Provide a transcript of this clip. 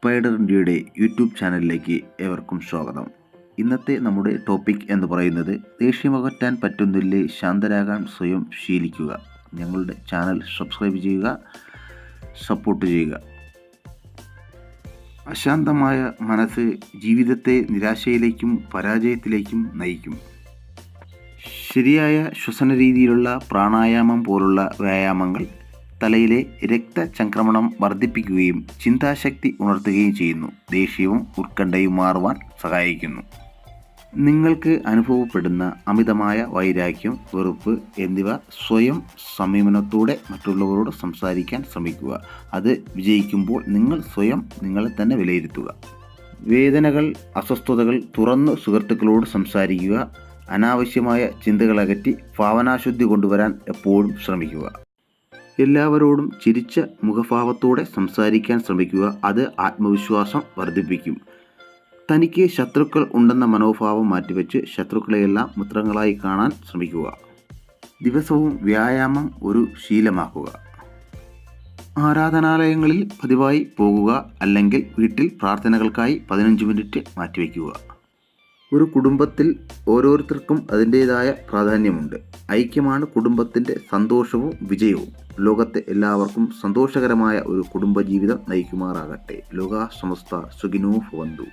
Spider ഇന്ത്യയുടെ YouTube ചാനലിലേക്ക് ഏവർക്കും സ്വാഗതം. ഇന്നത്തെ നമ്മുടെ ടോപ്പിക് എന്ന് പറയുന്നത് ദേഷ്യമകറ്റാൻ പറ്റുന്നില്ലേ, ശാന്തരാകാൻ സ്വയം ശീലിക്കുക. ഞങ്ങളുടെ ചാനൽ സബ്സ്ക്രൈബ് ചെയ്യുക, സപ്പോർട്ട് ചെയ്യുക. അശാന്തമായ മനസ്സ് ജീവിതത്തെ നിരാശയിലേക്കും പരാജയത്തിലേക്കും നയിക്കും. ശരിയായ ശ്വസന രീതിയിലുള്ള പ്രാണായാമം പോലുള്ള വ്യായാമങ്ങൾ തലയിലെ രക്തചംക്രമണം വർദ്ധിപ്പിക്കുകയും ചിന്താശക്തി ഉണർത്തുകയും ചെയ്യുന്നു. ദേഷ്യവും ഉത്കണ്ഠയും മാറുവാൻ സഹായിക്കുന്നു. നിങ്ങൾക്ക് അനുഭവപ്പെടുന്ന അമിതമായ വൈരാഗ്യം, വെറുപ്പ് എന്നിവ സ്വയം സംയമനത്തോടെ മറ്റുള്ളവരോട് സംസാരിക്കാൻ ശ്രമിക്കുക. അത് വിജയിക്കുമ്പോൾ നിങ്ങൾ സ്വയം നിങ്ങളെ തന്നെ വിലയിരുത്തുക. വേദനകൾ, അസ്വസ്ഥതകൾ തുറന്നു സുഹൃത്തുക്കളോട് സംസാരിക്കുക. അനാവശ്യമായ ചിന്തകളകറ്റി ഭാവനാശുദ്ധി കൊണ്ടുവരാൻ എപ്പോഴും ശ്രമിക്കുക. എല്ലാവരോടും ചിരിച്ച മുഖഭാവത്തോടെ സംസാരിക്കാൻ ശ്രമിക്കുക. അത് ആത്മവിശ്വാസം വർദ്ധിപ്പിക്കും. തനിക്ക് ശത്രുക്കൾ ഉണ്ടെന്ന മനോഭാവം മാറ്റിവെച്ച് ശത്രുക്കളെയെല്ലാം മിത്രങ്ങളായി കാണാൻ ശ്രമിക്കുക. ദിവസവും വ്യായാമം ഒരു ശീലമാക്കുക. ആരാധനാലയങ്ങളിൽ പതിവായി പോകുക, അല്ലെങ്കിൽ വീട്ടിൽ പ്രാർത്ഥനകൾക്കായി 15 മിനിറ്റ് മാറ്റിവെക്കുക. ഒരു കുടുംബത്തിൽ ഓരോരുത്തർക്കും അതിൻ്റേതായ പ്രാധാന്യമുണ്ട്. ഐക്യമാണ് കുടുംബത്തിൻ്റെ സന്തോഷവും വിജയവും. ലോകത്തെ എല്ലാവർക്കും സന്തോഷകരമായ ഒരു കുടുംബജീവിതം നയിക്കുമാറാകട്ടെ. ലോകാ സമസ്ത സുഖിനോ ഭവന്തു.